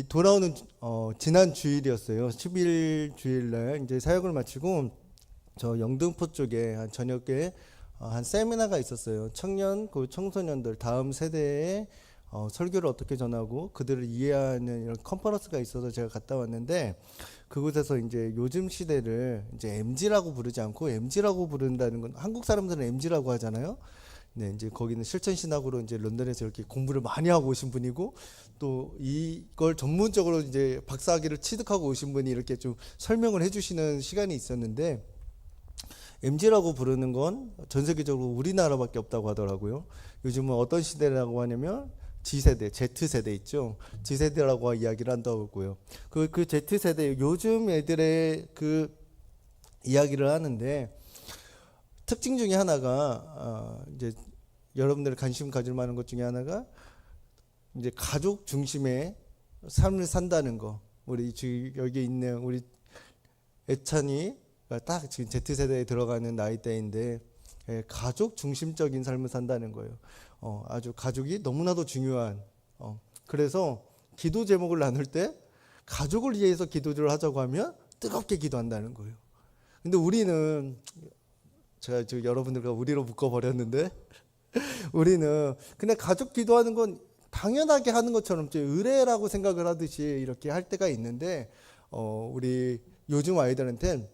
돌아오는 지난 주일이었어요. 10일 주일날 이제 사역을 마치고 저 영등포 쪽에 한 저녁에 한 세미나가 있었어요. 청년, 그 청소년들 다음 세대에 설교를 어떻게 전하고 그들을 이해하는 이런 컨퍼런스가 있어서 제가 갔다 왔는데, 그곳에서 이제 요즘 시대를 이제 MZ라고 부르지 않고 MG라고 부른다는 건, 한국 사람들은 MZ라고 하잖아요. 네, 이제 거기는 실천 신학으로 이제 런던에서 이렇게 공부를 많이 하고 오신 분이고, 또 이걸 전문적으로 이제 박사학위를 취득하고 오신 분이 이렇게 좀 설명을 해주시는 시간이 있었는데, MZ라고 부르는 건 전 세계적으로 우리나라밖에 없다고 하더라고요. 요즘은 어떤 시대라고 하냐면 G세대, Z세대 있죠. G세대라고 이야기를 한다고요. 그 Z세대, 요즘 애들의 그 이야기를 하는데, 특징 중에 하나가 이제 여러분들이 관심 가질 만한 것 중에 하나가 이제 가족 중심의 삶을 산다는 거. 우리 지금 여기 있는 우리 애찬이가 딱 지금 Z세대에 들어가는 나이대인데, 가족 중심적인 삶을 산다는 거예요. 아주 가족이 너무나도 중요한. 그래서 기도 제목을 나눌 때 가족을 위해서 기도를 하자고 하면 뜨겁게 기도한다는 거예요. 근데 우리는, 제가 지금 여러분들과 우리로 묶어버렸는데, 우리는 그냥 가족 기도하는 건 당연하게 하는 것처럼 의례라고 생각을 하듯이 이렇게 할 때가 있는데, 우리 요즘 아이들한테는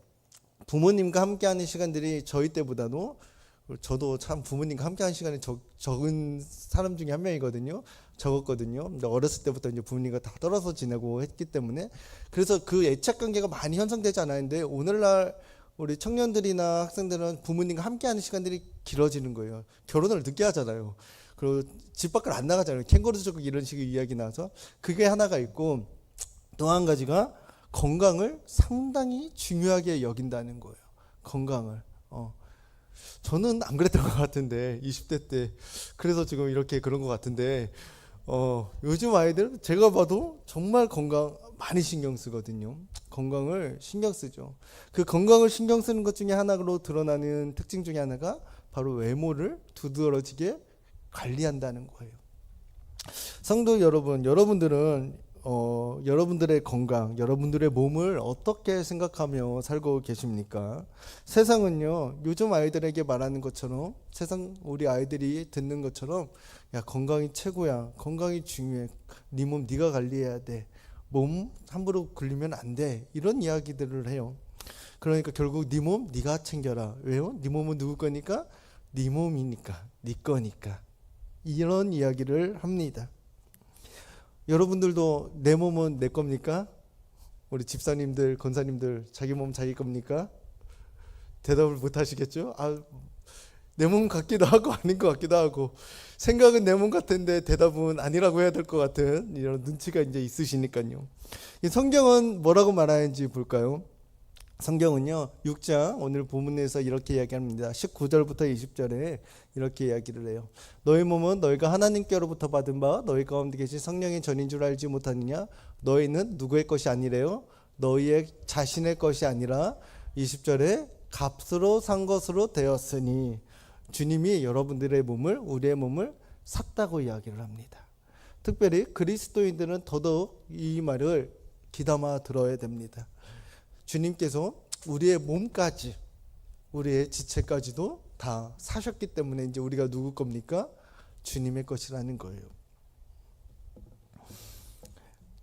부모님과 함께하는 시간들이 저희 때보다도, 저도 참 부모님과 함께하는 시간이 적은 사람 중에 한 명이거든요. 적었거든요. 근데 어렸을 때부터 이제 부모님과 다 떨어져 지내고 했기 때문에, 그래서 그 애착 관계가 많이 형성되지 않았는데, 오늘날 우리 청년들이나 학생들은 부모님과 함께하는 시간들이 길어지는 거예요. 결혼을 늦게 하잖아요. 그리고 집 밖을 안 나가잖아요. 캥거루 족 이런 식의 이야기 나와서 그게 하나가 있고, 또 한 가지가 건강을 상당히 중요하게 여긴다는 거예요. 건강을. 저는 안 그랬던 것 같은데 20대 때. 그래서 지금 이렇게 그런 것 같은데, 요즘 아이들 제가 봐도 정말 건강 많이 신경 쓰거든요. 건강을 신경 쓰죠. 그 건강을 신경 쓰는 것 중에 하나로 드러나는 특징 중에 하나가 바로 외모를 두드러지게 관리한다는 거예요. 성도 여러분, 여러분들은 여러분들의 건강, 여러분들의 몸을 어떻게 생각하며 살고 계십니까? 세상은요, 요즘 아이들에게 말하는 것처럼, 세상 우리 아이들이 듣는 것처럼, 야, 건강이 최고야, 건강이 중요해, 네 몸 네가 관리해야 돼, 몸 함부로 굴리면 안 돼, 이런 이야기들을 해요. 그러니까 결국 네 몸 네가 챙겨라. 왜요? 네 몸은 누구 거니까? 네 몸이니까, 네 거니까. 이런 이야기를 합니다. 여러분들도 내 몸은 내 겁니까? 우리 집사님들, 권사님들, 자기 몸 자기 겁니까? 대답을 못 하시겠죠? 내 몸 같기도 하고 아닌 것 같기도 하고, 생각은 내 몸 같은데 대답은 아니라고 해야 될 것 같은 이런 눈치가 이제 있으시니까요. 이 성경은 뭐라고 말하는지 볼까요? 성경은요, 6장 오늘 본문에서 이렇게 이야기합니다. 19절부터 20절에 이렇게 이야기를 해요. 너희 몸은 너희가 하나님께로부터 받은 바 너희 가운데 계신 성령의 전인 줄 알지 못하느냐? 너희는 누구의 것이 아니래요? 너희의 자신의 것이 아니라, 20절에 값으로 산 것으로 되었으니, 주님이 여러분들의 몸을, 우리의 몸을 샀다고 이야기를 합니다. 특별히 그리스도인들은 더더욱 이 말을 귀담아 들어야 됩니다. 주님께서 우리의 몸까지, 우리의 지체까지도 다 사셨기 때문에 이제 우리가 누구 겁니까? 주님의 것이라는 거예요.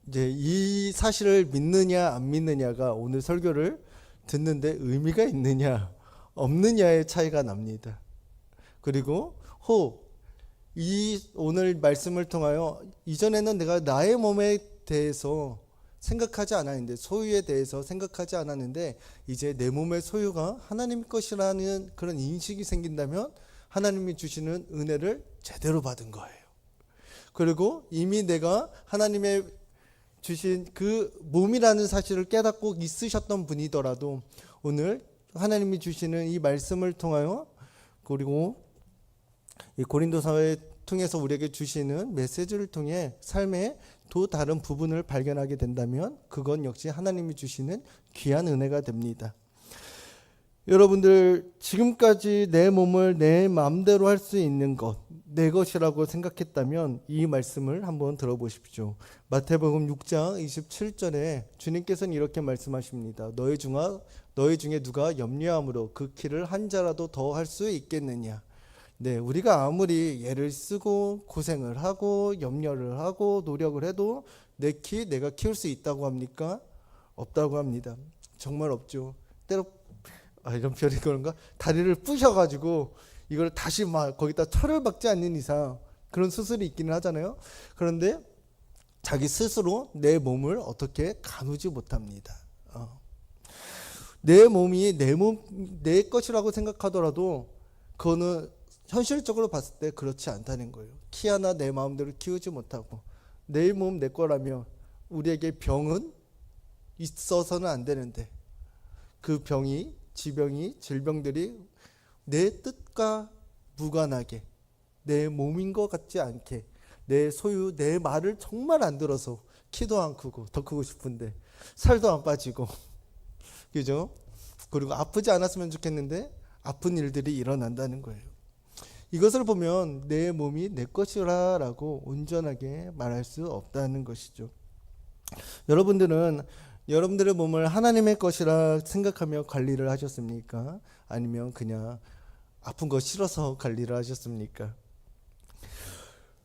이제 이 사실을 믿느냐 안 믿느냐가 오늘 설교를 듣는데 의미가 있느냐 없느냐의 차이가 납니다. 그리고 이 오늘 말씀을 통하여, 이전에는 내가 나의 몸에 대해서 생각하지 않았는데, 소유에 대해서 생각하지 않았는데, 이제 내 몸의 소유가 하나님 것이라는 그런 인식이 생긴다면 하나님이 주시는 은혜를 제대로 받은 거예요. 그리고 이미 내가 하나님의 주신 그 몸이라는 사실을 깨닫고 있으셨던 분이더라도, 오늘 하나님이 주시는 이 말씀을 통하여, 그리고 이 고린도서에 통해서 우리에게 주시는 메시지를 통해 삶의 또 다른 부분을 발견하게 된다면, 그건 역시 하나님이 주시는 귀한 은혜가 됩니다. 여러분들 지금까지 내 몸을 내 마음대로 할 수 있는 것, 내 것이라고 생각했다면 이 말씀을 한번 들어보십시오. 마태복음 6장 27절에 주님께서는 이렇게 말씀하십니다. 너희 중에 누가 염려함으로 그 키를 한 자라도 더 할 수 있겠느냐. 네, 우리가 아무리 애를 쓰고 고생을 하고 염려를 하고 노력을 해도 내 키 내가 키울 수 있다고 합니까? 없다고 합니다. 정말 없죠. 때로 이런 표현이 그런가? 다리를 부셔가지고 이걸 다시 막 거기다 철을 박지 않는 이상 그런 수술이 있기는 하잖아요. 그런데 자기 스스로 내 몸을 어떻게 가누지 못합니다. 내 몸이 내 것이라고 생각하더라도 그거는 현실적으로 봤을 때 그렇지 않다는 거예요. 키 하나 내 마음대로 키우지 못하고 내 몸 내 거라면 우리에게 병은 있어서는 안 되는데 그 병이 지병이 질병들이 내 뜻과 무관하게 내 몸인 것 같지 않게 내 소유 내 말을 정말 안 들어서 키도 안 크고 더 크고 싶은데 살도 안 빠지고 그죠? 그리고 아프지 않았으면 좋겠는데 아픈 일들이 일어난다는 거예요. 이것을 보면 내 몸이 내 것이라고 온전하게 말할 수 없다는 것이죠. 여러분들은 여러분들의 몸을 하나님의 것이라 생각하며 관리를 하셨습니까? 아니면 그냥 아픈 거 싫어서 관리를 하셨습니까?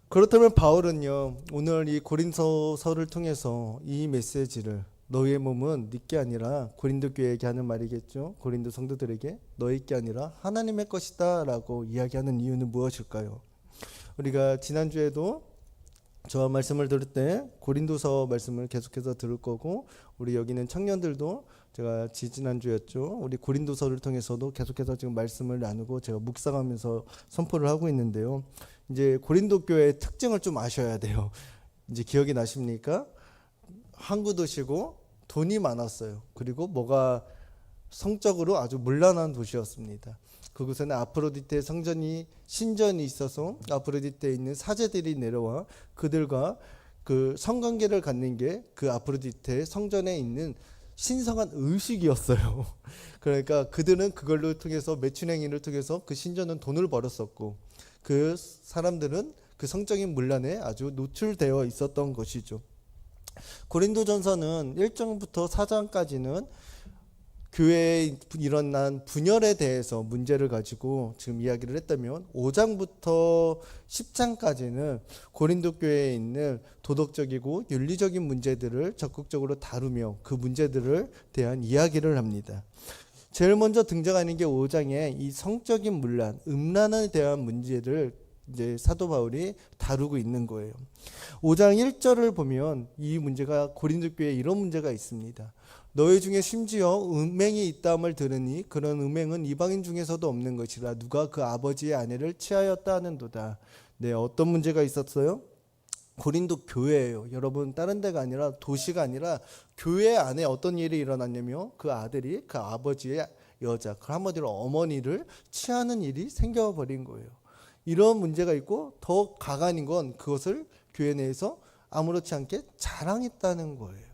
그렇다면 바울은요, 오늘 이 고린도서를 통해서 이 메시지를 너희의 몸은 네게 아니라 고린도 교회에게 하는 말이겠죠. 고린도 성도들에게 너희게 아니라 하나님의 것이다 라고 이야기하는 이유는 무엇일까요? 우리가 지난주에도 저와 말씀을 들을 때 고린도서 말씀을 계속해서 들을 거고 우리 여기 있는 청년들도 제가 지난주였죠. 우리 고린도서를 통해서도 계속해서 지금 말씀을 나누고 제가 묵상하면서 선포를 하고 있는데요. 이제 고린도 교회의 특징을 좀 아셔야 돼요. 이제 기억이 나십니까? 항구 도시고 돈이 많았어요. 그리고 뭐가 성적으로 아주 문란한 도시였습니다. 그곳에는 아프로디테 신전이 있어서 아프로디테에 있는 사제들이 내려와 그들과 그 성관계를 갖는 게 그 아프로디테 성전에 있는 신성한 의식이었어요. 그러니까 그들은 그걸로 통해서 매춘행위를 통해서 그 신전은 돈을 벌었었고 그 사람들은 그 성적인 문란에 아주 노출되어 있었던 것이죠. 고린도전서는 1장부터 4장까지는 교회에 일어난 분열에 대해서 문제를 가지고 지금 이야기를 했다면 5장부터 10장까지는 고린도 교회에 있는 도덕적이고 윤리적인 문제들을 적극적으로 다루며 그 문제들을 대한 이야기를 합니다. 제일 먼저 등장하는 게 5장에 이 성적인 문란, 음란에 대한 문제를 이제 사도 바울이 다루고 있는 거예요. 5장 1절을 보면 이 문제가 고린도 교회에 이런 문제가 있습니다. 너희 중에 심지어 음행이 있다함을 들으니 그런 음행은 이방인 중에서도 없는 것이라 누가 그 아버지의 아내를 취하였다 하는도다. 네, 어떤 문제가 있었어요? 고린도 교회예요. 여러분 다른 데가 아니라 도시가 아니라 교회 안에 어떤 일이 일어났냐면 그 아들이 그 아버지의 여자, 그 한마디로 어머니를 취하는 일이 생겨버린 거예요. 이런 문제가 있고 더 가관인 건 그것을 교회 내에서 아무렇지 않게 자랑했다는 거예요.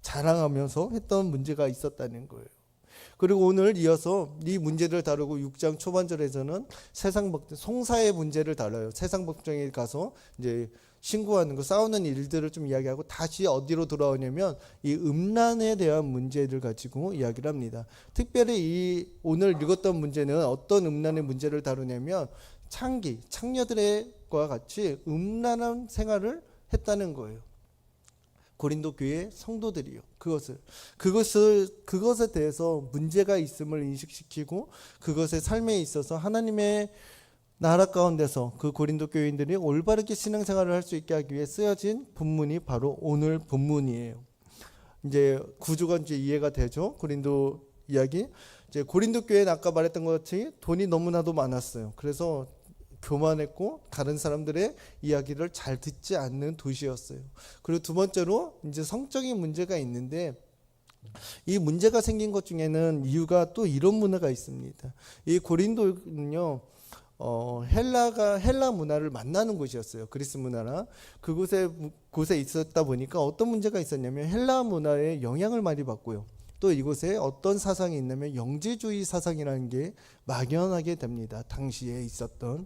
자랑하면서 했던 문제가 있었다는 거예요. 그리고 오늘 이어서 이 문제를 다루고 6장 초반절에서는 세상 복종, 송사의 문제를 다뤄요. 세상 복종에 가서 이제 신고하는 거, 싸우는 일들을 좀 이야기하고 다시 어디로 돌아오냐면 이 음란에 대한 문제를 가지고 이야기를 합니다. 특별히 이 오늘 읽었던 문제는 어떤 음란의 문제를 다루냐면 창녀들과 같이 음란한 생활을 했다는 거예요. 고린도 교회 성도들이요. 그것에 대해서 문제가 있음을 인식시키고 그것의 삶에 있어서 하나님의 나라 가운데서 그 고린도 교인들이 올바르게 신앙생활을 할 수 있게 하기 위해 쓰여진 본문이 바로 오늘 본문이에요. 이제 구조가 이제 이해가 되죠. 고린도 이야기. 이제 고린도 교회는 아까 말했던 것 같이 돈이 너무나도 많았어요. 그래서 교만했고 다른 사람들의 이야기를 잘 듣지 않는 도시였어요. 그리고 두 번째로 이제 성적인 문제가 있는데 이 문제가 생긴 것 중에는 이유가 또 이런 문화가 있습니다. 이 고린도는요, 헬라 문화를 만나는 곳이었어요. 그리스 문화나 곳에 있었다 보니까 어떤 문제가 있었냐면 헬라 문화의 영향을 많이 받고요. 또 이곳에 어떤 사상이 있냐면 영지주의 사상이라는 게 막연하게 됩니다. 당시에 있었던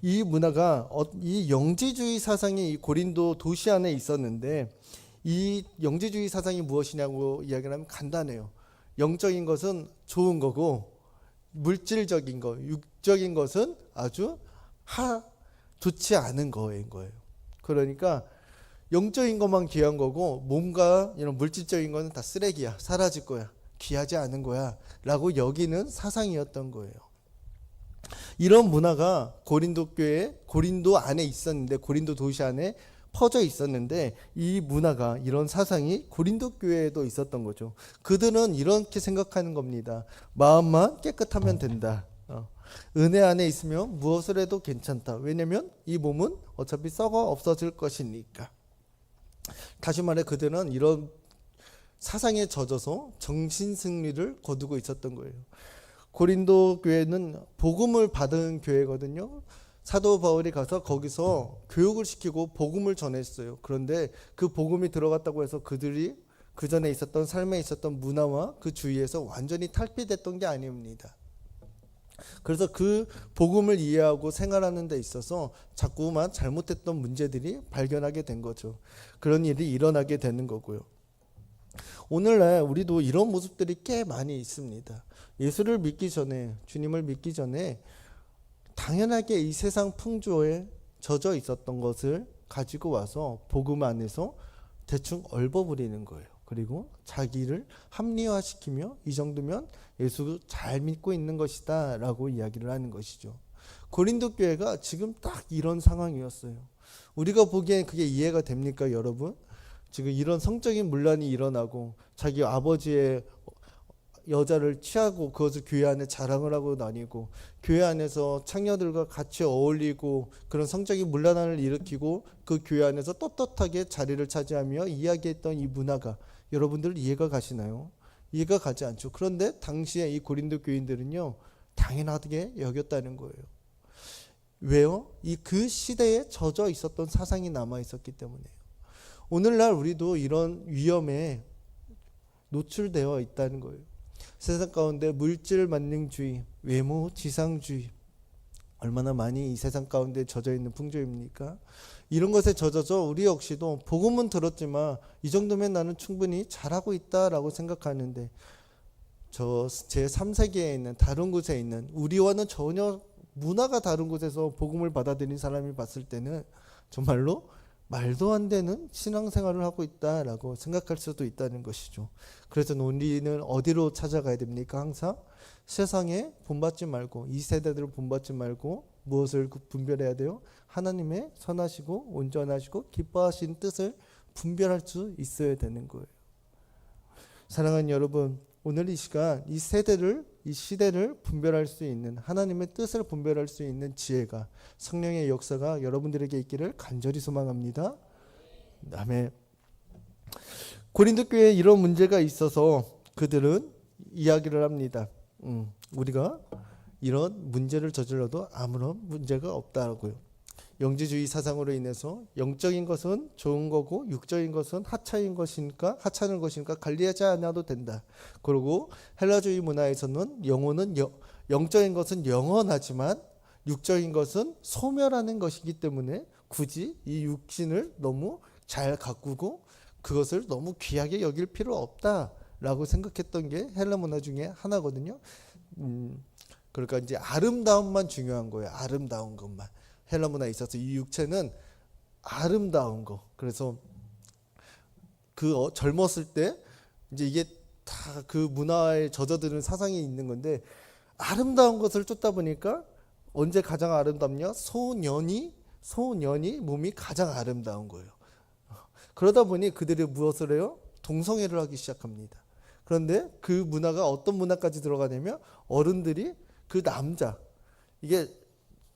이 문화가 이 영지주의 사상이 이 고린도 도시 안에 있었는데, 이 영지주의 사상이 무엇이냐고 이야기를 하면 간단해요. 영적인 것은 좋은 거고 물질적인 거, 육적인 것은 아주 좋지 않은 거인 거예요. 그러니까 영적인 것만 귀한 거고 몸과 이런 물질적인 거는 다 쓰레기야, 사라질 거야, 귀하지 않은 거야 라고 여기는 사상이었던 거예요. 이런 문화가 고린도 교회, 고린도 안에 있었는데, 고린도 도시 안에 퍼져 있었는데, 이 문화가, 이런 사상이 고린도 교회에도 있었던 거죠. 그들은 이렇게 생각하는 겁니다. 마음만 깨끗하면 된다. 은혜 안에 있으면 무엇을 해도 괜찮다. 왜냐면 이 몸은 어차피 썩어 없어질 것이니까. 다시 말해 그들은 이런 사상에 젖어서 정신승리를 거두고 있었던 거예요. 고린도 교회는 복음을 받은 교회거든요. 사도 바울이 가서 거기서 교육을 시키고 복음을 전했어요. 그런데 그 복음이 들어갔다고 해서 그들이 그 전에 있었던 삶에 있었던 문화와 그 주위에서 완전히 탈피됐던 게 아닙니다. 그래서 그 복음을 이해하고 생활하는 데 있어서 자꾸만 잘못했던 문제들이 발견하게 된 거죠. 그런 일이 일어나게 되는 거고요. 오늘날 우리도 이런 모습들이 꽤 많이 있습니다. 예수를 믿기 전에, 주님을 믿기 전에 당연하게 이 세상 풍조에 젖어 있었던 것을 가지고 와서 복음 안에서 대충 얽어버리는 거예요. 그리고 자기를 합리화시키며 이 정도면 예수 잘 믿고 있는 것이다 라고 이야기를 하는 것이죠. 고린도 교회가 지금 딱 이런 상황이었어요. 우리가 보기엔 그게 이해가 됩니까, 여러분? 지금 이런 성적인 문란이 일어나고 자기 아버지의 여자를 취하고 그것을 교회 안에 자랑을 하고 다니고, 교회 안에서 창녀들과 같이 어울리고 그런 성적인 문란을 일으키고 그 교회 안에서 떳떳하게 자리를 차지하며 이야기했던 이 문화가 여러분들 이해가 가시나요? 이해가 가지 않죠. 그런데 당시에 이 고린도 교인들은요, 당연하게 여겼다는 거예요. 왜요? 그 시대에 젖어 있었던 사상이 남아 있었기 때문에요. 오늘날 우리도 이런 위험에 노출되어 있다는 거예요. 세상 가운데 물질 만능주의, 외모 지상주의, 얼마나 많이 이 세상 가운데 젖어 있는 풍조입니까? 이런 것에 젖어서 우리 역시도 복음은 들었지만 이 정도면 나는 충분히 잘하고 있다라고 생각하는데, 저 제3세계에 있는 다른 곳에 있는 우리와는 전혀 문화가 다른 곳에서 복음을 받아들인 사람이 봤을 때는 정말로 말도 안 되는 신앙생활을 하고 있다라고 생각할 수도 있다는 것이죠. 그래서 우리는 어디로 찾아가야 됩니까? 항상 세상에 본받지 말고, 이 세대들을 본받지 말고 무엇을 분별해야 돼요? 하나님의 선하시고 온전하시고 기뻐하신 뜻을 분별할 수 있어야 되는 거예요. 사랑하는 여러분, 오늘 이 시간 이 세대를, 이 시대를 분별할 수 있는, 하나님의 뜻을 분별할 수 있는 지혜가, 성령의 역사가 여러분들에게 있기를 간절히 소망합니다. 아멘. 고린도 교회에 이런 문제가 있어서 그들은 이야기를 합니다. 우리가 이런 문제를 저질러도 아무런 문제가 없다고요. 영지주의 사상으로 인해서 영적인 것은 좋은 거고 육적인 것은 하찮은 것이니까 관리하지 않아도 된다. 그리고 헬라주의 문화에서는 영적인 것은 영원하지만 육적인 것은 소멸하는 것이기 때문에 굳이 이 육신을 너무 잘 가꾸고 그것을 너무 귀하게 여길 필요 없다라고 생각했던 게 헬라 문화 중에 하나거든요. 그러니까 이제 아름다움만 중요한 거예요. 아름다운 것만. 헬라 문화에 있어서 이 육체는 아름다운 거. 그래서 젊었을 때 이제 이게 다 그 문화에 젖어드는 사상이 있는 건데, 아름다운 것을 쫓다 보니까 언제 가장 아름답냐? 소년이 몸이 가장 아름다운 거예요. 그러다 보니 그들이 무엇을 해요? 동성애를 하기 시작합니다. 그런데 그 문화가 어떤 문화까지 들어가냐면, 어른들이 그 남자, 이게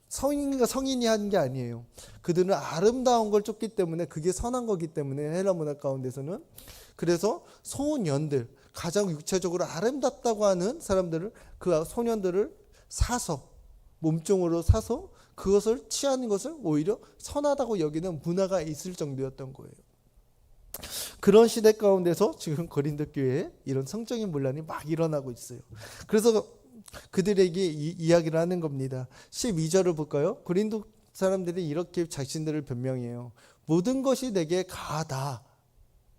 성인이 한 게 아니에요. 그들은 아름다운 걸 쫓기 때문에, 그게 선한 거기 때문에 헬라 문화 가운데서는, 그래서 소년들, 가장 육체적으로 아름답다고 하는 사람들을, 그 소년들을 사서, 몸종으로 사서 그것을 취하는 것을 오히려 선하다고 여기는 문화가 있을 정도였던 거예요. 그런 시대 가운데서 지금 고린도 교회에 이런 성적인 문란이 막 일어나고 있어요. 그래서 그들에게 이야기를 하는 겁니다. 12절을 볼까요? 고린도 사람들이 이렇게 자신들을 변명해요. 모든 것이 내게 가하다.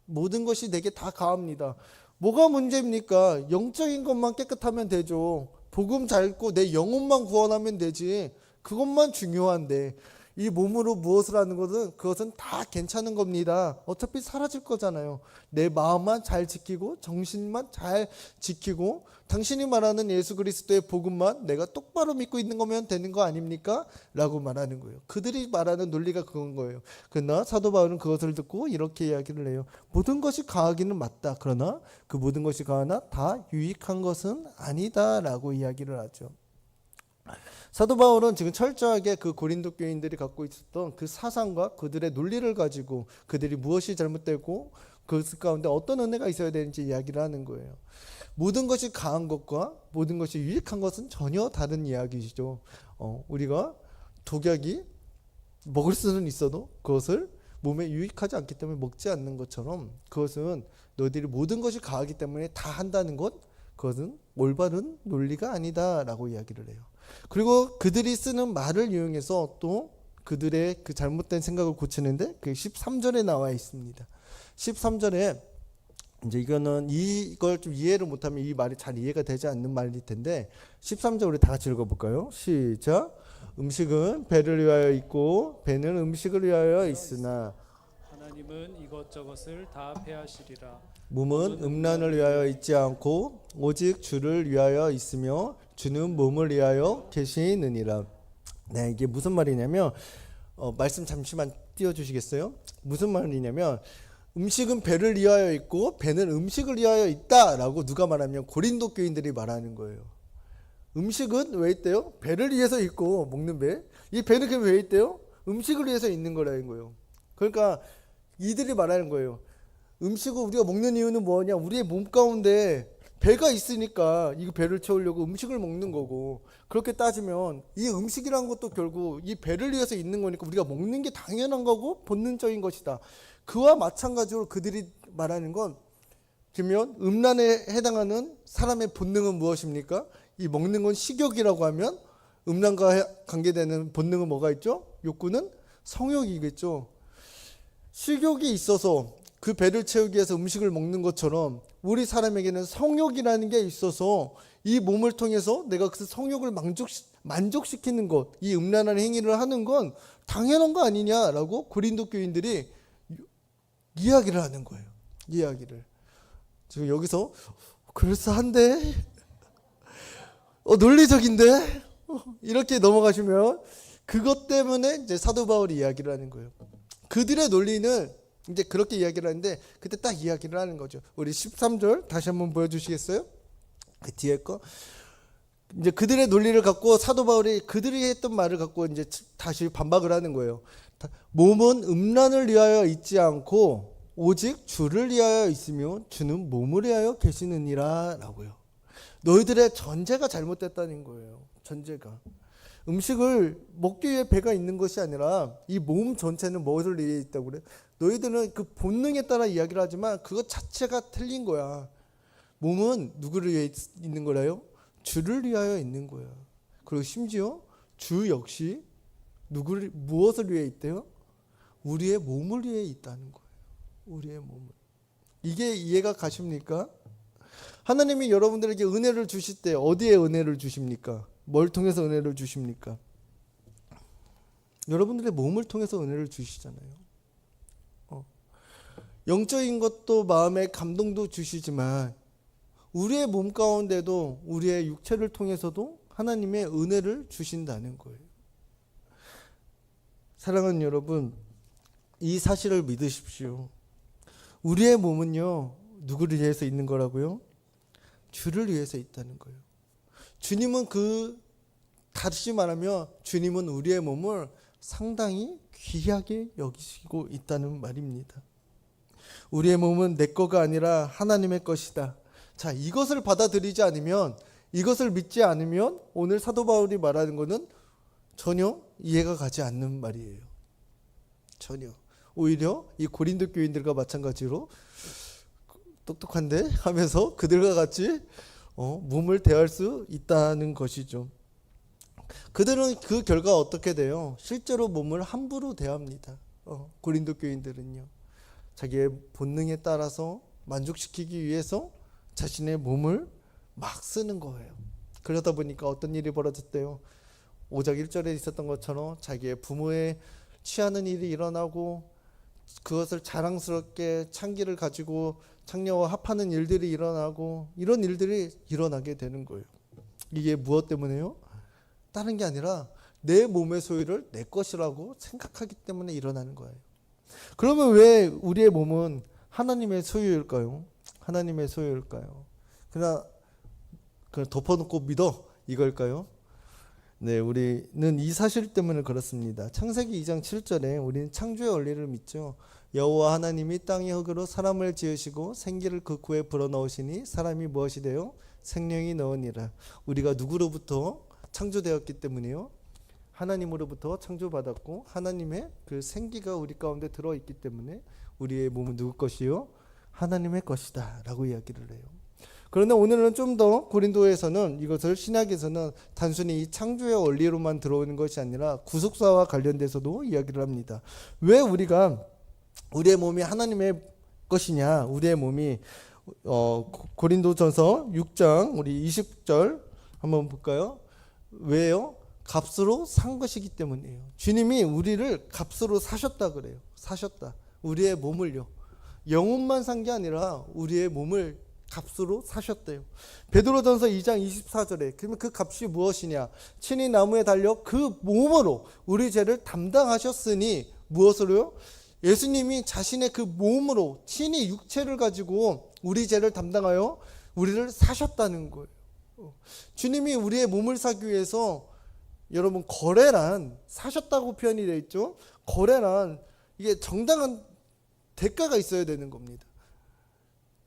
모든 것이 내게 다 가합니다. 뭐가 문제입니까? 영적인 것만 깨끗하면 되죠. 복음 잘 읽고 내 영혼만 구원하면 되지. 그것만 중요한데 이 몸으로 무엇을 하는 것은 그것은 다 괜찮은 겁니다. 어차피 사라질 거잖아요. 내 마음만 잘 지키고 정신만 잘 지키고 당신이 말하는 예수 그리스도의 복음만 내가 똑바로 믿고 있는 거면 되는 거 아닙니까? 라고 말하는 거예요. 그들이 말하는 논리가 그건 거예요. 그러나 사도 바울은 그것을 듣고 이렇게 이야기를 해요. 모든 것이 가하기는 맞다. 그러나 그 모든 것이 가하나 다 유익한 것은 아니다 라고 이야기를 하죠. 사도 바울은 지금 철저하게 그 고린도 교인들이 갖고 있었던 그 사상과 그들의 논리를 가지고 그들이 무엇이 잘못되고 그 가운데 어떤 은혜가 있어야 되는지 이야기를 하는 거예요. 모든 것이 가한 것과 모든 것이 유익한 것은 전혀 다른 이야기죠. 우리가 독약이 먹을 수는 있어도 그것을 몸에 유익하지 않기 때문에 먹지 않는 것처럼 그것은 너희들이 모든 것이 가하기 때문에 다 한다는 것, 그것은 올바른 논리가 아니다라고 이야기를 해요. 그리고 그들이 쓰는 말을 이용해서 또 그들의 그 잘못된 생각을 고치는데 그 13절에 나와 있습니다. 13절에 이제 이거는 이걸 좀 이해를 못하면 이 말이 잘 이해가 되지 않는 말일 텐데 13절 우리 다 같이 읽어볼까요? 시작. 음식은 배를 위하여 있고 배는 음식을 위하여 있으나 하나님은 이것저것을 다 패하시리라. 몸은 음란을 위하여 있지 않고 오직 주를 위하여 있으며 주는 몸을 위하여 계시느니라. 네, 이게 무슨 말이냐면 말씀 잠시만 띄워주시겠어요? 무슨 말이냐면 음식은 배를 위하여 있고 배는 음식을 위하여 있다라고 누가 말하면 고린도 교인들이 말하는 거예요. 음식은 왜 있대요? 배를 위해서 있고 먹는 배. 이 배는 그럼 왜 있대요? 음식을 위해서 있는 거라는 거예요. 그러니까 이들이 말하는 거예요. 음식을 우리가 먹는 이유는 뭐냐? 우리의 몸 가운데 배가 있으니까 이 배를 채우려고 음식을 먹는 거고, 그렇게 따지면 이 음식이란 것도 결국 이 배를 위해서 있는 거니까 우리가 먹는 게 당연한 거고 본능적인 것이다. 그와 마찬가지로 그들이 말하는 건 그러면 음란에 해당하는 사람의 본능은 무엇입니까? 이 먹는 건 식욕이라고 하면 음란과 관계되는 본능은 뭐가 있죠? 욕구는 성욕이겠죠. 식욕이 있어서 그 배를 채우기 위해서 음식을 먹는 것처럼 우리 사람에게는 성욕이라는 게 있어서 이 몸을 통해서 내가 그 성욕을 만족시키는 것, 이 음란한 행위를 하는 건 당연한 거 아니냐라고 고린도 교인들이 이야기를 하는 거예요. 이야기를. 지금 여기서 그럴싸한데? 논리적인데? 이렇게 넘어가시면 그것 때문에 이제 사도 바울이 이야기를 하는 거예요. 그들의 논리는 이제 그렇게 이야기를 하는데 그때 딱 이야기를 하는 거죠. 우리 13절 다시 한번 보여주시겠어요? 그 뒤에 거. 이제 그들의 논리를 갖고 사도 바울이 그들이 했던 말을 갖고 이제 다시 반박을 하는 거예요. 몸은 음란을 위하여 있지 않고 오직 주를 위하여 있으며 주는 몸을 위하여 계시느니라 라고요. 너희들의 전제가 잘못됐다는 거예요. 전제가. 음식을 먹기 위해 배가 있는 것이 아니라 이 몸 전체는 무엇을 위해 있다고 그래? 너희들은 그 본능에 따라 이야기를 하지만 그것 자체가 틀린 거야. 몸은 누구를 위해 있는 거라요? 주를 위하여 있는 거야. 그리고 심지어 주 역시 무엇을 위해 있대요? 우리의 몸을 위해 있다는 거예요. 우리의 몸을. 이게 이해가 가십니까? 하나님이 여러분들에게 은혜를 주실 때 어디에 은혜를 주십니까? 뭘 통해서 은혜를 주십니까? 여러분들의 몸을 통해서 은혜를 주시잖아요. 영적인 것도 마음의 감동도 주시지만 우리의 몸 가운데도 우리의 육체를 통해서도 하나님의 은혜를 주신다는 거예요. 사랑하는 여러분, 이 사실을 믿으십시오. 우리의 몸은요, 누구를 위해서 있는 거라고요? 주를 위해서 있다는 거예요. 주님은 다시 말하면 주님은 우리의 몸을 상당히 귀하게 여기시고 있다는 말입니다. 우리의 몸은 내 거가 아니라 하나님의 것이다. 자, 이것을 받아들이지 않으면, 이것을 믿지 않으면 오늘 사도 바울이 말하는 것은 전혀 이해가 가지 않는 말이에요. 전혀. 오히려 이 고린도 교인들과 마찬가지로 똑똑한데 하면서 그들과 같이 몸을 대할 수 있다는 것이죠. 그들은 그 결과 어떻게 돼요? 실제로 몸을 함부로 대합니다. 고린도 교인들은요. 자기의 본능에 따라서 만족시키기 위해서 자신의 몸을 막 쓰는 거예요. 그러다 보니까 어떤 일이 벌어졌대요. 5장 1절에 있었던 것처럼 자기의 부모에 취하는 일이 일어나고 그것을 자랑스럽게 창기를 가지고 창녀와 합하는 일들이 일어나고 이런 일들이 일어나게 되는 거예요. 이게 무엇 때문에요? 다른 게 아니라 내 몸의 소유를 내 것이라고 생각하기 때문에 일어나는 거예요. 그러면 왜 우리의 몸은 하나님의 소유일까요? 하나님의 소유일까요? 그냥 덮어놓고 믿어 이걸까요? 네, 우리는 이 사실 때문에 그렇습니다. 창세기 2장 7절에 우리는 창조의 원리를 믿죠. 여호와 하나님이 땅의 흙으로 사람을 지으시고 생기를 그 코에 불어넣으시니 사람이 무엇이 되요? 생명이 넣으니라. 우리가 누구로부터 창조되었기 때문에요. 하나님으로부터 창조받았고 하나님의 그 생기가 우리 가운데 들어있기 때문에 우리의 몸은 누구 것이요? 하나님의 것이다 라고 이야기를 해요. 그런데 오늘은 좀 더 고린도에서는 이것을 신약에서는 단순히 이 창조의 원리로만 들어오는 것이 아니라 구속사와 관련돼서도 이야기를 합니다. 왜 우리가 우리의 몸이 하나님의 것이냐? 우리의 몸이 고린도전서 6장 우리 20절 한번 볼까요? 왜요? 값으로 산 것이기 때문이에요. 주님이 우리를 값으로 사셨다 그래요. 사셨다. 우리의 몸을요. 영혼만 산 게 아니라 우리의 몸을 값으로 사셨대요. 베드로전서 2장 24절에 그러면 그 값이 무엇이냐? 친히 나무에 달려 그 몸으로 우리 죄를 담당하셨으니 무엇으로요? 예수님이 자신의 그 몸으로 친히 육체를 가지고 우리 죄를 담당하여 우리를 사셨다는 거예요. 주님이 우리의 몸을 사기 위해서 여러분 거래란 사셨다고 표현이 되어 있죠. 거래란 이게 정당한 대가가 있어야 되는 겁니다.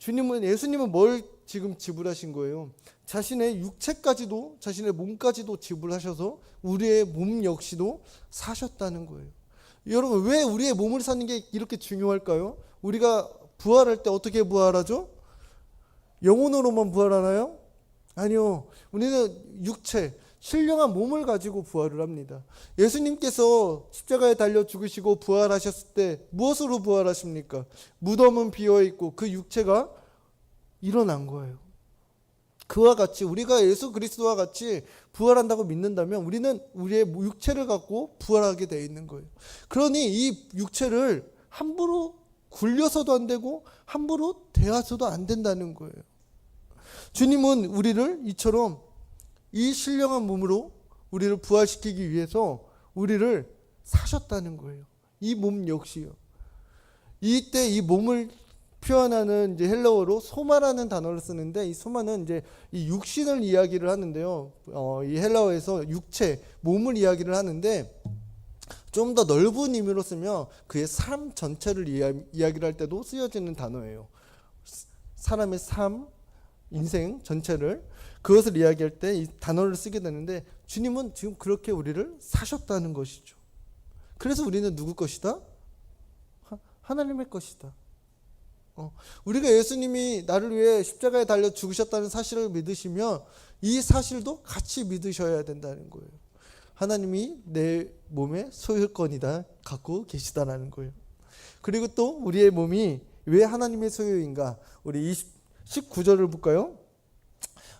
예수님은 뭘 지금 지불하신 거예요? 자신의 육체까지도 자신의 몸까지도 지불하셔서 우리의 몸 역시도 사셨다는 거예요. 여러분 왜 우리의 몸을 사는 게 이렇게 중요할까요? 우리가 부활할 때 어떻게 부활하죠? 영혼으로만 부활하나요? 아니요. 우리는 육체 신령한 몸을 가지고 부활을 합니다. 예수님께서 십자가에 달려 죽으시고 부활하셨을 때 무엇으로 부활하십니까? 무덤은 비어있고 그 육체가 일어난 거예요. 그와 같이 우리가 예수 그리스도와 같이 부활한다고 믿는다면 우리는 우리의 육체를 갖고 부활하게 되어 있는 거예요. 그러니 이 육체를 함부로 굴려서도 안 되고 함부로 대하서도 안 된다는 거예요. 주님은 우리를 이처럼 이 신령한 몸으로 우리를 부활시키기 위해서 우리를 사셨다는 거예요. 이 몸 역시요. 이때 이 몸을 표현하는 이제 헬라어로 소마라는 단어를 쓰는데 이 소마는 이제 이 육신을 이야기를 하는데요. 이 헬라어에서 육체, 몸을 이야기를 하는데 좀 더 넓은 의미로 쓰면 그의 삶 전체를 이야기를 할 때도 쓰여지는 단어예요. 사람의 삶, 인생 전체를 그것을 이야기할 때 이 단어를 쓰게 되는데 주님은 지금 그렇게 우리를 사셨다는 것이죠. 그래서 우리는 누구 것이다? 하나님의 것이다. 우리가 예수님이 나를 위해 십자가에 달려 죽으셨다는 사실을 믿으시면 이 사실도 같이 믿으셔야 된다는 거예요. 하나님이 내 몸의 소유권이다 갖고 계시다라는 거예요. 그리고 또 우리의 몸이 왜 하나님의 소유인가? 우리 19절을 볼까요?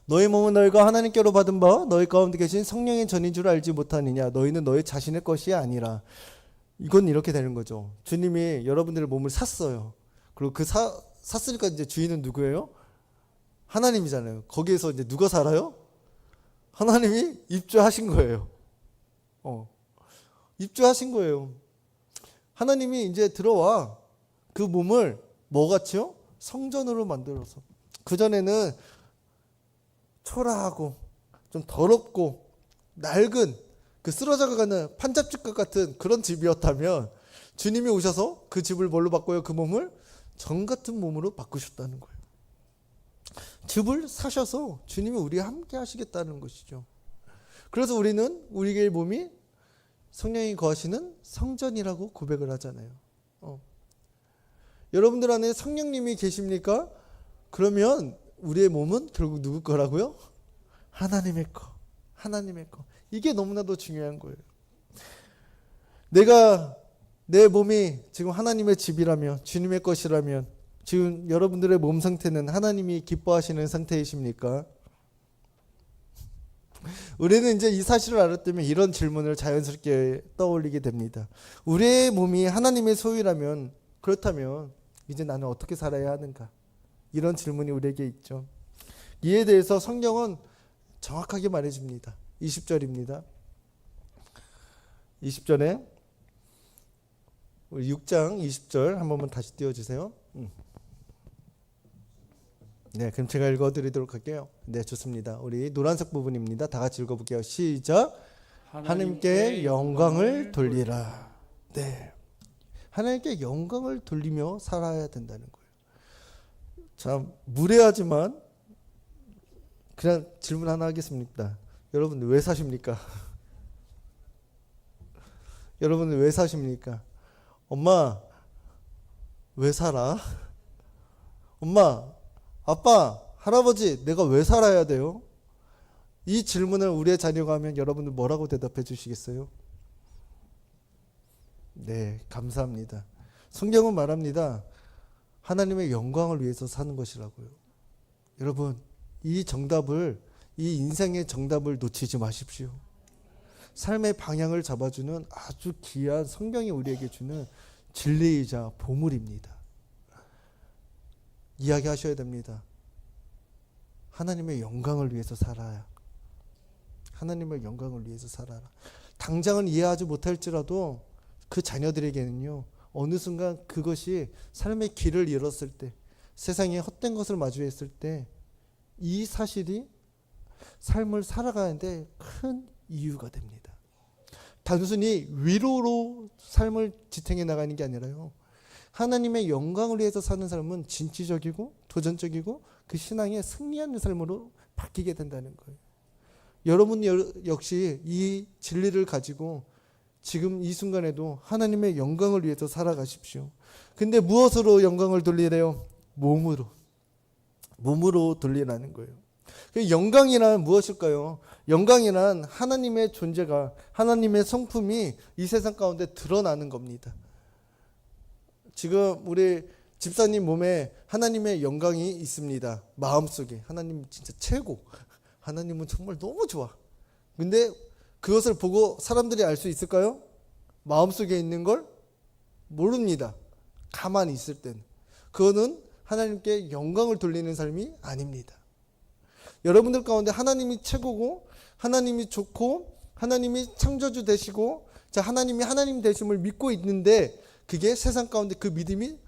너희 몸은 너희가 하나님께로 받은 바 너희 가운데 계신 성령의 전인 줄 알지 못하느냐? 너희는 너희 자신의 것이 아니라. 이건 이렇게 되는 거죠. 주님이 여러분들의 몸을 샀어요. 그리고 샀으니까 이제 주인은 누구예요? 하나님이잖아요. 거기에서 이제 누가 살아요? 하나님이 입주하신 거예요. 입주하신 거예요. 하나님이 이제 들어와 그 몸을 뭐같이요? 성전으로 만들어서. 그전에는 초라하고 좀 더럽고 낡은 그 쓰러져가는 판잡집과 같은 그런 집이었다면 주님이 오셔서 그 집을 뭘로 바꿔요? 그 몸을 정 같은 몸으로 바꾸셨다는 거예요. 집을 사셔서 주님이 우리와 함께 하시겠다는 것이죠. 그래서 우리는 우리의 몸이 성령이 거하시는 성전이라고 고백을 하잖아요. 여러분들 안에 성령님이 계십니까? 그러면 우리의 몸은 결국 누구 거라고요? 하나님의 거. 하나님의 거. 이게 너무나도 중요한 거예요. 내 몸이 지금 하나님의 집이라면, 주님의 것이라면, 지금 여러분들의 몸 상태는 하나님이 기뻐하시는 상태이십니까? 우리는 이제 이 사실을 알았다면 이런 질문을 자연스럽게 떠올리게 됩니다. 우리의 몸이 하나님의 소유라면, 그렇다면 이제 나는 어떻게 살아야 하는가? 이런 질문이 우리에게 있죠. 이에 대해서 성경은 정확하게 말해줍니다. 20절입니다. 20절에 우리 6장 20절 한 번만 다시 띄워주세요. 네, 그럼 제가 읽어드리도록 할게요. 네, 좋습니다. 우리 노란색 부분입니다. 다 같이 읽어볼게요. 시작. 하나님께 영광을 돌리라. 네, 하나님께 영광을 돌리며 살아야 된다는 거예요. 참 무례하지만 그냥 질문 하나 하겠습니다. 여러분 왜 사십니까? 여러분 왜 사십니까? 엄마 왜 살아? 엄마, 아빠, 할아버지 내가 왜 살아야 돼요? 이 질문을 우리의 자녀가 하면 여러분들 뭐라고 대답해 주시겠어요? 네, 감사합니다. 성경은 말합니다. 하나님의 영광을 위해서 사는 것이라고요. 여러분, 이 인생의 정답을 놓치지 마십시오. 삶의 방향을 잡아주는 아주 귀한 성경이 우리에게 주는 진리이자 보물입니다. 이야기하셔야 됩니다. 하나님의 영광을 위해서 살아야. 하나님의 영광을 위해서 살아라. 당장은 이해하지 못할지라도 그 자녀들에게는요, 어느 순간 그것이 삶의 길을 잃었을 때, 세상에 헛된 것을 마주했을 때 이 사실이 삶을 살아가는데 큰 이유가 됩니다. 단순히 위로로 삶을 지탱해 나가는 게 아니라요, 하나님의 영광을 위해서 사는 삶은 진취적이고 도전적이고 그 신앙에 승리하는 삶으로 바뀌게 된다는 거예요. 여러분 역시 이 진리를 가지고 지금 이 순간에도 하나님의 영광을 위해서 살아가십시오. 근데 무엇으로 영광을 돌리래요? 몸으로 돌리라는 거예요. 영광이란 무엇일까요? 영광이란 하나님의 존재가, 하나님의 성품이 이 세상 가운데 드러나는 겁니다. 지금 우리 집사님 몸에 하나님의 영광이 있습니다. 마음속에 하나님 진짜 최고, 하나님은 정말 너무 좋아. 근데 그것을 보고 사람들이 알 수 있을까요? 마음속에 있는 걸 모릅니다. 가만히 있을 때는. 그거는 하나님께 영광을 돌리는 삶이 아닙니다. 여러분들 가운데 하나님이 최고고, 하나님이 좋고, 하나님이 창조주 되시고, 하나님이 하나님 되심을 믿고 있는데, 그게 세상 가운데 그 믿음이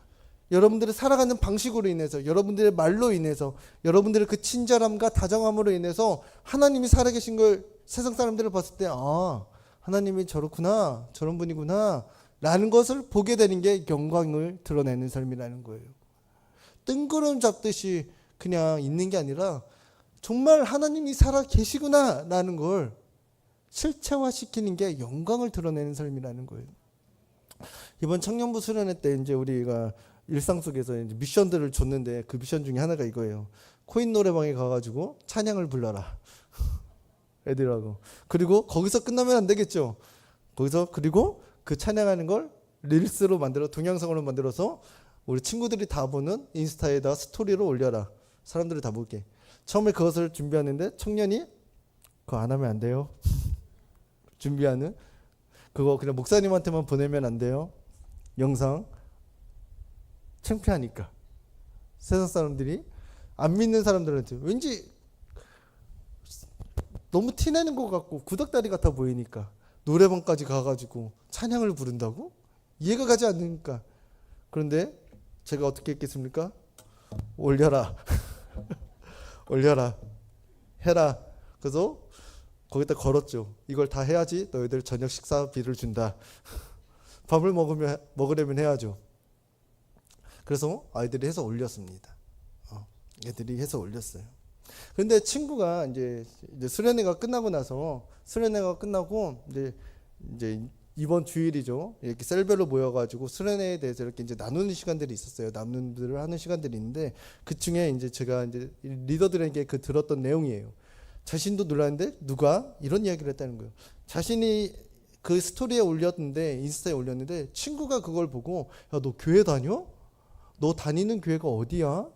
여러분들의 살아가는 방식으로 인해서, 여러분들의 말로 인해서, 여러분들의 그 친절함과 다정함으로 인해서 하나님이 살아계신 걸 세상 사람들을 봤을 때, 아, 하나님이 저렇구나, 저런 분이구나 라는 것을 보게 되는 게 영광을 드러내는 삶이라는 거예요. 뜬구름 잡듯이 그냥 있는 게 아니라 정말 하나님이 살아 계시구나 라는 걸 실체화시키는 게 영광을 드러내는 삶이라는 거예요. 이번 청년부 수련회 때 이제 우리가 일상 속에서 이제 미션들을 줬는데, 그 미션 중에 하나가 이거예요. 코인 노래방에 가가지고 찬양을 불러라. 애들하고. 그리고 거기서 끝나면 안 되겠죠. 그리고 그 찬양하는 걸 릴스로 만들어, 동영상으로 만들어서 우리 친구들이 다 보는 인스타에다 스토리로 올려라. 사람들이 다 볼게. 처음에 그것을 준비하는데 청년이 그거 안 하면 안 돼요. 준비하는 그거 그냥 목사님한테만 보내면 안 돼요. 영상 창피하니까. 세상 사람들이 안 믿는 사람들한테 왠지 너무 티내는 것 같고 구닥다리 같아 보이니까 노래방까지 가가지고 찬양을 부른다고? 이해가 가지 않으니까. 그런데 제가 어떻게 했겠습니까? 올려라. 올려라. 해라. 그래서 거기다 걸었죠. 이걸 다 해야지 너희들 저녁 식사비를 준다. 밥을 먹으려면 해야죠. 그래서 아이들이 해서 올렸습니다. 애들이 해서 올렸어요. 그런데 친구가 이제 수련회가 끝나고 나서, 수련회가 끝나고 이제 이번 주일이죠. 이렇게 셀별로 모여가지고 수련회에 대해서 이렇게 이제 나누는 시간들이 있었어요. 나눔들을 하는 시간들이 있는데 그 중에 이제 제가 이제 리더들에게 그 들었던 내용이에요. 자신도 놀랐는데 누가 이런 이야기를 했다는 거예요. 자신이 그 스토리에 올렸는데 인스타에 올렸는데 친구가 그걸 보고 야, 너 교회 다녀? 너 다니는 교회가 어디야?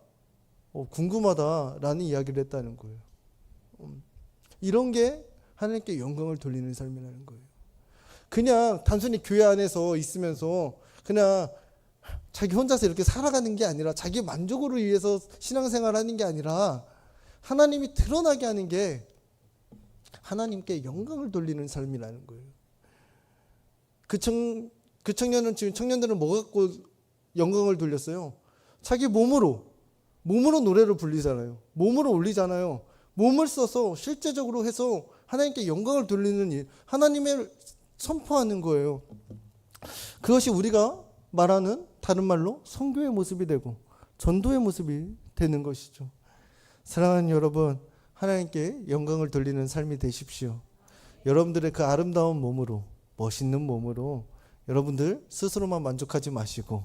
궁금하다라는 이야기를 했다는 거예요. 이런 게 하나님께 영광을 돌리는 삶이라는 거예요. 그냥 단순히 교회 안에서 있으면서 그냥 자기 혼자서 이렇게 살아가는 게 아니라 자기 만족을 위해서 신앙생활을 하는 게 아니라 하나님이 드러나게 하는 게 하나님께 영광을 돌리는 삶이라는 거예요. 그 청년은 지금 청년들은 뭐 갖고 영광을 돌렸어요? 자기 몸으로 노래를 불리잖아요. 몸으로 올리잖아요. 몸을 써서 실제적으로 해서 하나님께 영광을 돌리는 일, 하나님을 선포하는 거예요. 그것이 우리가 말하는 다른 말로 선교의 모습이 되고 전도의 모습이 되는 것이죠. 사랑하는 여러분, 하나님께 영광을 돌리는 삶이 되십시오. 여러분들의 그 아름다운 몸으로, 멋있는 몸으로 여러분들 스스로만 만족하지 마시고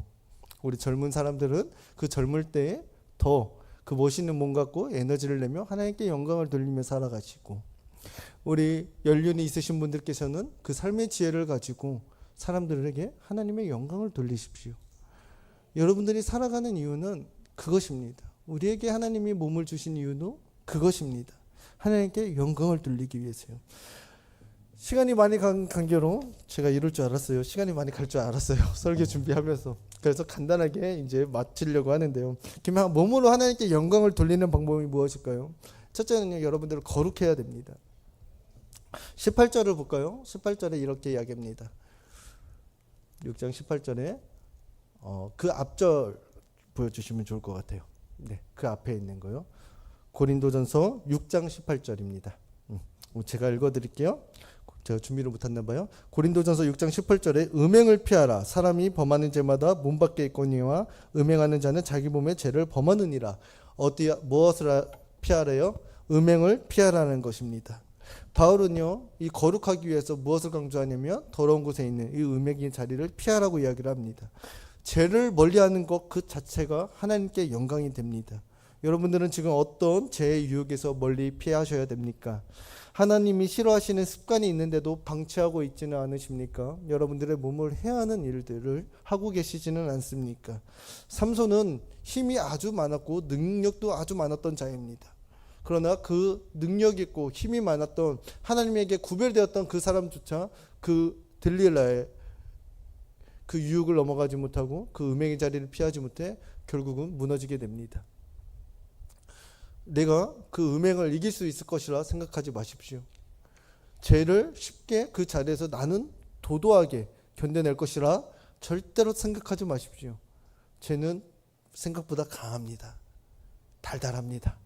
우리 젊은 사람들은 그 젊을 때에 더 그 멋있는 몸 갖고 에너지를 내며 하나님께 영광을 돌리며 살아가시고 우리 연륜이 있으신 분들께서는 그 삶의 지혜를 가지고 사람들에게 하나님의 영광을 돌리십시오. 여러분들이 살아가는 이유는 그것입니다. 우리에게 하나님이 몸을 주신 이유도 그것입니다. 하나님께 영광을 돌리기 위해서요. 시간이 많이 간 관계로 제가 이럴 줄 알았어요. 시간이 많이 갈 줄 알았어요. 설교 준비하면서. 그래서 간단하게 이제 마치려고 하는데요. 그러면 몸으로 하나님께 영광을 돌리는 방법이 무엇일까요? 첫째는요, 여러분들을 거룩해야 됩니다. 18절을 볼까요? 18절에 이렇게 이야기합니다. 6장 18절에 그 앞절 보여주시면 좋을 것 같아요. 네, 그 앞에 있는 거요. 고린도전서 6장 18절입니다. 제가 읽어드릴게요. 제가 준비를 못했나 봐요. 고린도전서 6장 18절에 음행을 피하라. 사람이 범하는 죄마다 몸 밖에 있거니와 음행하는 자는 자기 몸의 죄를 범하느니라. 무엇을 피하래요? 음행을 피하라는 것입니다. 바울은요, 이 거룩하기 위해서 무엇을 강조하냐면 더러운 곳에 있는 이 음행의 자리를 피하라고 이야기를 합니다. 죄를 멀리하는 것 그 자체가 하나님께 영광이 됩니다. 여러분들은 지금 어떤 죄의 유혹에서 멀리 피하셔야 됩니까? 하나님이 싫어하시는 습관이 있는데도 방치하고 있지는 않으십니까? 여러분들의 몸을 해하는 일들을 하고 계시지는 않습니까? 삼손은 힘이 아주 많았고 능력도 아주 많았던 자입니다. 그러나 그 능력 있고 힘이 많았던 하나님에게 구별되었던 그 사람조차 그 들릴라의 그 유혹을 넘어가지 못하고 그 음행의 자리를 피하지 못해 결국은 무너지게 됩니다. 내가 그 음행을 이길 수 있을 것이라 생각하지 마십시오. 죄를 쉽게 그 자리에서 나는 도도하게 견뎌낼 것이라 절대로 생각하지 마십시오. 죄는 생각보다 강합니다. 달달합니다.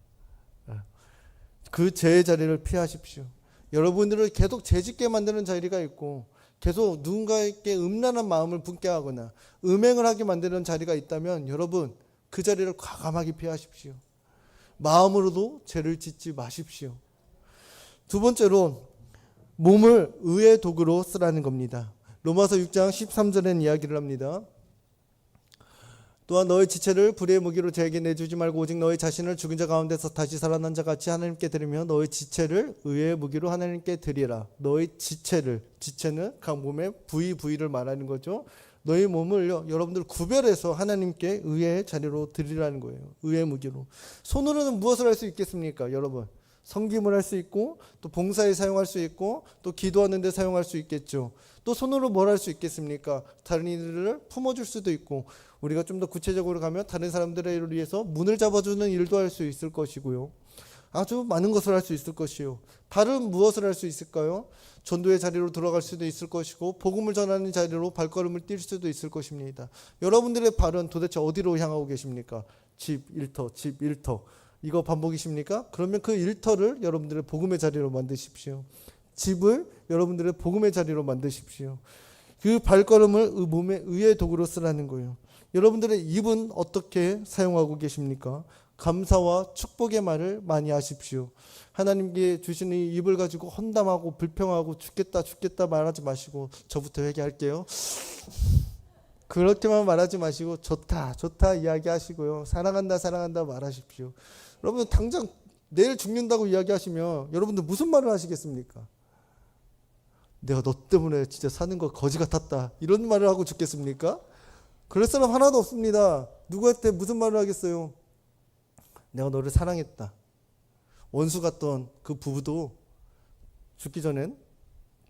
그 죄의 자리를 피하십시오. 여러분들을 계속 죄짓게 만드는 자리가 있고 계속 누군가에게 음란한 마음을 품게 하거나 음행을 하게 만드는 자리가 있다면 여러분 그 자리를 과감하게 피하십시오. 마음으로도 죄를 짓지 마십시오. 두 번째로 몸을 의의 도구로 쓰라는 겁니다. 로마서 6장 13절에는 이야기를 합니다. 또한 너의 지체를 불의의 무기로 저에게 내주지 말고 오직 너의 자신을 죽은 자 가운데서 다시 살아난 자 같이 하나님께 드리며 너의 지체를 의의 무기로 하나님께 드리라. 너의 지체는 각 몸의 부위를 말하는 거죠. 너희 몸을 여러분들 구별해서 하나님께 의의 자리로 드리라는 거예요. 의의 무기로. 손으로는 무엇을 할 수 있겠습니까? 여러분. 섬김을 할 수 있고 또 봉사에 사용할 수 있고 또 기도하는 데 사용할 수 있겠죠. 또 손으로 뭘 할 수 있겠습니까? 다른 이들을 품어줄 수도 있고 우리가 좀 더 구체적으로 가면 다른 사람들을 위해서 문을 잡아주는 일도 할 수 있을 것이고요. 아주 많은 것을 할 수 있을 것이요. 발은 무엇을 할 수 있을까요? 전도의 자리로 들어갈 수도 있을 것이고 복음을 전하는 자리로 발걸음을 뛸 수도 있을 것입니다. 여러분들의 발은 도대체 어디로 향하고 계십니까? 집, 일터. 이거 반복이십니까? 그러면 그 일터를 여러분들의 복음의 자리로 만드십시오. 집을 여러분들의 복음의 자리로 만드십시오. 그 발걸음을 몸의 의의 도구로 쓰라는 거예요. 여러분들의 입은 어떻게 사용하고 계십니까? 감사와 축복의 말을 많이 하십시오. 하나님께 주시는 이 입을 가지고 헌담하고 불평하고 죽겠다 말하지 마시고 저부터 회개할게요. 그렇게만 말하지 마시고 좋다 이야기하시고요. 사랑한다 말하십시오. 여러분 당장 내일 죽는다고 이야기하시면 여러분들 무슨 말을 하시겠습니까? 내가 너 때문에 진짜 사는 거 거지 같았다 이런 말을 하고 죽겠습니까? 그럴 사람 하나도 없습니다. 누구한테 무슨 말을 하겠어요? 내가 너를 사랑했다. 원수 같던 그 부부도 죽기 전엔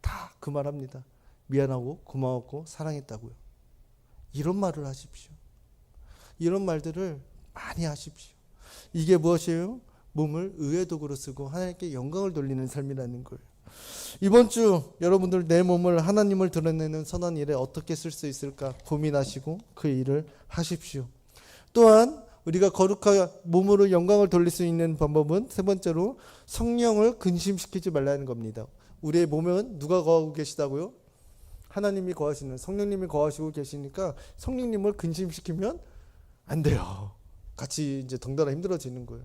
다 그 말합니다. 미안하고 고마웠고 사랑했다고요. 이런 말을 하십시오. 이런 말들을 많이 하십시오. 이게 무엇이에요? 몸을 의의 도구로 쓰고 하나님께 영광을 돌리는 삶이라는 거예요. 이번 주 여러분들 내 몸을 하나님을 드러내는 선한 일에 어떻게 쓸 수 있을까 고민하시고 그 일을 하십시오. 또한 우리가 거룩한 몸으로 영광을 돌릴 수 있는 방법은 세 번째로 성령을 근심시키지 말라는 겁니다. 우리의 몸은 누가 거하고 계시다고요? 하나님이 거하시는 성령님이 거하시고 계시니까 성령님을 근심시키면 안 돼요. 같이 이제 덩달아 힘들어지는 거예요.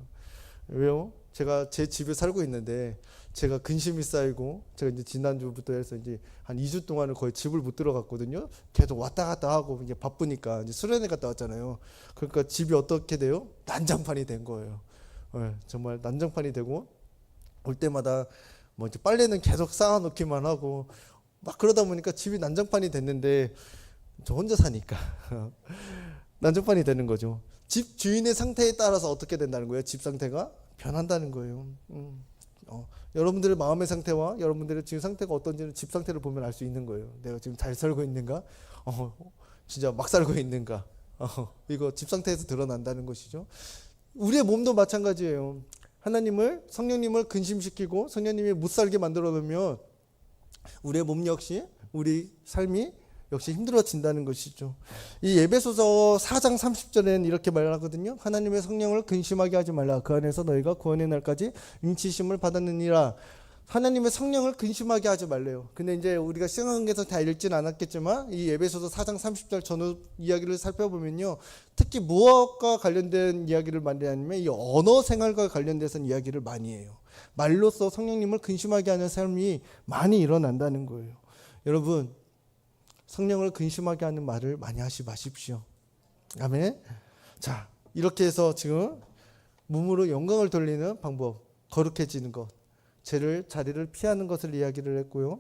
왜요? 제가 제 집에 살고 있는데 제가 근심이 쌓이고 제가 이제 지난주부터 해서 이제 한 2주 동안을 거의 집을 못 들어갔거든요. 계속 왔다 갔다 하고 이제 바쁘니까 이제 수련회 갔다 왔잖아요. 그러니까 집이 어떻게 돼요? 난장판이 된 거예요. 정말 난장판이 되고 올 때마다 뭐 이제 빨래는 계속 쌓아놓기만 하고 막 그러다 보니까 집이 난장판이 됐는데 저 혼자 사니까 난장판이 되는 거죠. 집 주인의 상태에 따라서 어떻게 된다는 거예요? 집 상태가 변한다는 거예요. 여러분들의 마음의 상태와 여러분들의 지금 상태가 어떤지는 집 상태를 보면 알 수 있는 거예요. 내가 지금 잘 살고 있는가? 진짜 막 살고 있는가? 이거 집 상태에서 드러난다는 것이죠. 우리의 몸도 마찬가지예요. 성령님을 근심시키고 성령님이 못 살게 만들어 놓으면 우리의 몸 역시 우리 삶이 역시 힘들어진다는 것이죠. 이 에베소서 4장 30절에는 이렇게 말하거든요. 하나님의 성령을 근심하게 하지 말라. 그 안에서 너희가 구원의 날까지 인치심을 받았느니라. 하나님의 성령을 근심하게 하지 말래요. 근데 이제 우리가 시간관계에서 다 읽진 않았겠지만 이 에베소서 4장 30절 전후 이야기를 살펴보면요. 특히 무엇과 관련된 이야기를 많이 하냐면 이 언어 생활과 관련돼서 이야기를 많이 해요. 말로써 성령님을 근심하게 하는 삶이 많이 일어난다는 거예요. 여러분 성령을 근심하게 하는 말을 많이 하지 마십시오. 아멘. 자, 이렇게 해서 지금 몸으로 영광을 돌리는 방법, 거룩해지는 것, 자리를 피하는 것을 이야기를 했고요.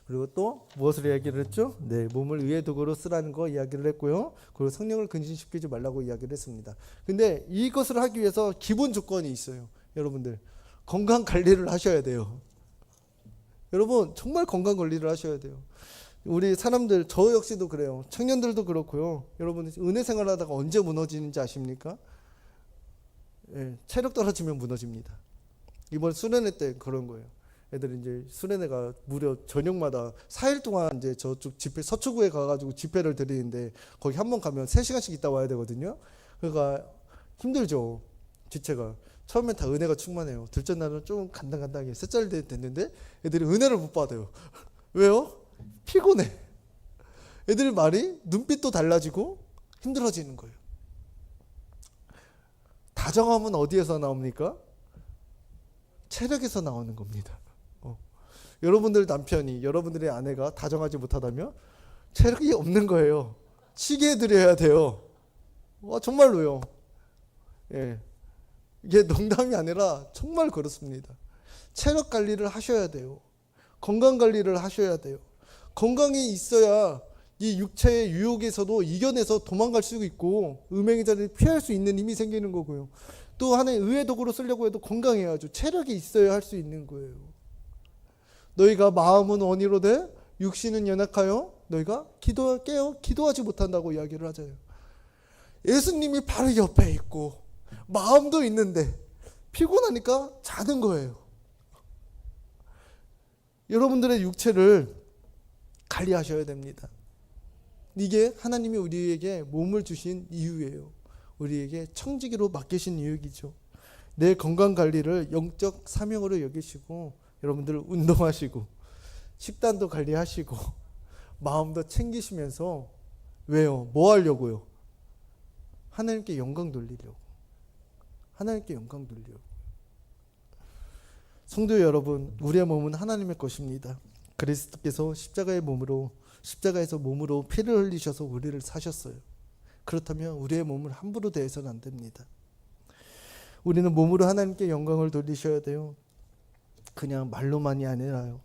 그리고 또 무엇을 이야기를 했죠? 네, 몸을 의의 도구로 쓰라는 거 이야기를 했고요. 그리고 성령을 근심시키지 말라고 이야기를 했습니다. 근데 이것을 하기 위해서 기본 조건이 있어요. 여러분들 건강 관리를 하셔야 돼요. 여러분 정말 건강 관리를 하셔야 돼요. 우리 사람들 저 역시도 그래요. 청년들도 그렇고요. 여러분 은혜 생활하다가 언제 무너지는지 아십니까? 체력 떨어지면 무너집니다. 이번 수련회 때 그런 거예요. 애들이 이제 수련회가 무려 저녁마다 4일 동안 이제 저쪽 집회 서초구에 가가지고 집회를 드리는데 거기 한 번 가면 3시간씩 있다 와야 되거든요. 그러니까 힘들죠. 지체가. 처음엔 다 은혜가 충만해요. 둘째 날은 좀 간당간당하게 셋째 됐는데 애들이 은혜를 못 받아요. 왜요? 피곤해. 애들 말이 눈빛도 달라지고 힘들어지는 거예요. 다정함은 어디에서 나옵니까? 체력에서 나오는 겁니다. 여러분들 남편이 여러분들의 아내가 다정하지 못하다면 체력이 없는 거예요. 쉬게 해드려야 돼요. 정말로요. 이게 농담이 아니라 정말 그렇습니다. 체력 관리를 하셔야 돼요. 건강 관리를 하셔야 돼요. 건강이 있어야 이 육체의 유혹에서도 이겨내서 도망갈 수 있고 음행의 자리를 피할 수 있는 힘이 생기는 거고요. 또 하나의 의의 도구로 쓰려고 해도 건강해야죠. 체력이 있어야 할 수 있는 거예요. 너희가 마음은 원이로되 육신은 연약하여 너희가 기도하지 못한다고 이야기를 하잖아요. 예수님이 바로 옆에 있고 마음도 있는데 피곤하니까 자는 거예요. 여러분들의 육체를 관리하셔야 됩니다. 이게 하나님이 우리에게 몸을 주신 이유예요. 우리에게 청지기로 맡기신 이유이죠. 내 건강 관리를 영적 사명으로 여기시고 여러분들 운동하시고 식단도 관리하시고 마음도 챙기시면서 왜요? 뭐 하려고요? 하나님께 영광 돌리려고. 하나님께 영광 돌려. 성도 여러분, 우리의 몸은 하나님의 것입니다. 그리스도께서 십자가에서 몸으로 피를 흘리셔서 우리를 사셨어요. 그렇다면 우리의 몸을 함부로 대해서는 안 됩니다. 우리는 몸으로 하나님께 영광을 돌리셔야 돼요. 그냥 말로만이 아니라요.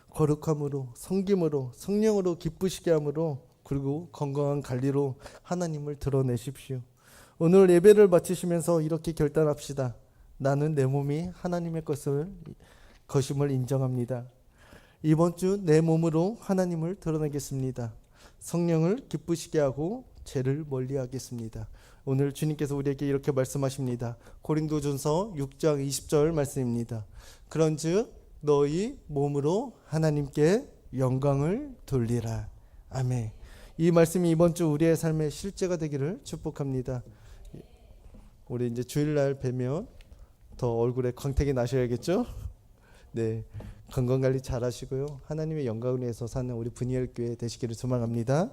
거룩함으로, 섬김으로, 성령으로 기쁘시게 함으로, 그리고 건강한 관리로 하나님을 드러내십시오. 오늘 예배를 마치시면서 이렇게 결단합시다. 나는 내 몸이 하나님의 것임을 인정합니다. 이번 주 내 몸으로 하나님을 드러내겠습니다. 성령을 기쁘시게 하고 죄를 멀리하겠습니다. 오늘 주님께서 우리에게 이렇게 말씀하십니다. 고린도전서 6장 20절 말씀입니다. 그런즉 너희 몸으로 하나님께 영광을 돌리라. 아멘. 이 말씀이 이번 주 우리의 삶의 실제가 되기를 축복합니다. 우리 이제 주일날 뵈면 더 얼굴에 광택이 나셔야겠죠? 네, 건강관리 잘 하시고요. 하나님의 영광을 위해서 사는 우리 분이엘 교회 되시기를 소망합니다.